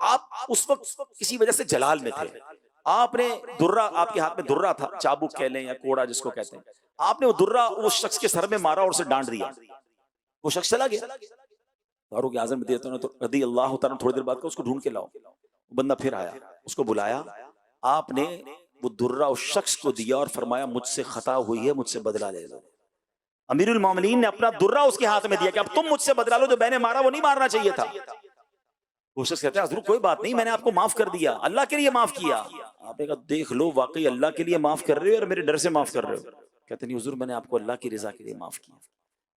آپ اس وقت کسی وجہ سے جلال میں تھے، آپ نے درہ، آپ کے ہاتھ میں درہ تھا، چابک کہہ لیں یا کوڑا جس کو کہتے ہیں، آپ نے وہ درہ اس شخص کے سر میں مارا اور اسے ڈانٹ دیا، وہ شخص چلا گیا۔ فاروق اعظم رضی اللہ تعالیٰ تھوڑی دیر بعد کہا اس کو ڈھونڈ کے لاؤ، بندہ پھر آیا، اس کو بلایا، آپ نے وہ درہ اس شخص کو دیا اور فرمایا مجھ سے خطا ہوئی ہے، مجھ سے بدلہ لے لو۔ امیر المومنین نے اپنا درہ اس کے ہاتھ میں دیا کہ اب تم مجھ سے بدلہ لو، جو میں نے مارا وہ نہیں مارنا چاہیے تھا۔ وہ شخص کہتا ہے حضور کوئی بات نہیں، میں نے آپ کو معاف کر دیا، اللہ کے لیے معاف کیا۔ آپ نے کہا دیکھ لو واقعی اللہ کے لیے معاف کر رہے ہو اور میرے ڈر سے معاف کر رہے ہو؟ کہتے نہیں حضور میں نے آپ کو اللہ کی رضا کے لیے معاف کیا۔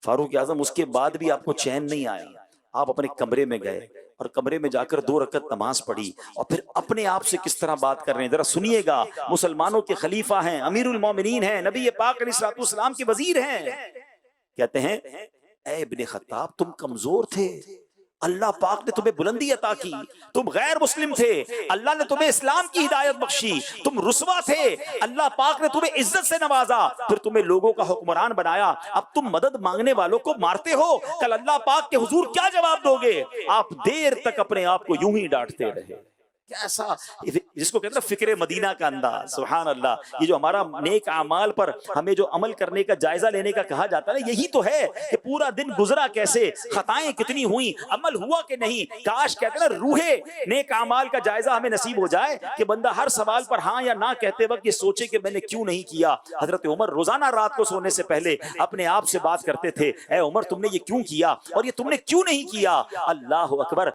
فاروق اعظم اس کے بعد بھی آپ کو چین نہیں آیا، آپ اپنے کمرے میں گئے اور کمرے میں جا کر 2 رکعت نماز پڑھی اور پھر اپنے آپ سے کس طرح بات کر رہے ہیں ذرا سنیے گا۔ مسلمانوں کے خلیفہ ہیں، امیر المومنین ہیں، نبی پاک علیہ الصلوۃ والسلام کے وزیر ہیں، کہتے ہیں اے ابن خطاب تم کمزور تھے، اللہ پاک نے تمہیں بلندی عطا کی، تم غیر مسلم تھے، اللہ نے تمہیں اسلام کی ہدایت بخشی، تم رسوا تھے، اللہ پاک نے تمہیں عزت سے نوازا، پھر تمہیں لوگوں کا حکمران بنایا، اب تم مدد مانگنے والوں کو مارتے ہو، کل اللہ پاک کے حضور کیا جواب دو گے؟ آپ دیر تک اپنے آپ کو یوں ہی ڈانٹتے رہے۔ کیسا جس کو کہتے ہیں فکر مدینہ کا انداز، سبحان اللہ۔ یہ جو ہمارا نیک اعمال پر ہمیں جو عمل کرنے کا جائزہ لینے کا کہا جاتا ہے یہی تو ہے کہ پورا دن گزرا کیسے، خطائیں کتنی ہوئیں، عمل ہوا کہ نہیں۔ کاش کہتے ہیں نا روح نیک اعمال کا جائزہ ہمیں نصیب ہو جائے کہ بندہ ہر سوال پر ہاں یا نہ کہتے وقت یہ سوچے کہ میں نے کیوں نہیں کیا۔ حضرت عمر روزانہ رات کو سونے سے پہلے اپنے آپ سے بات کرتے تھے، اے عمر تم نے یہ کیوں کیا اور یہ تم نے کیوں نہیں کیا؟ اللہ اکبر۔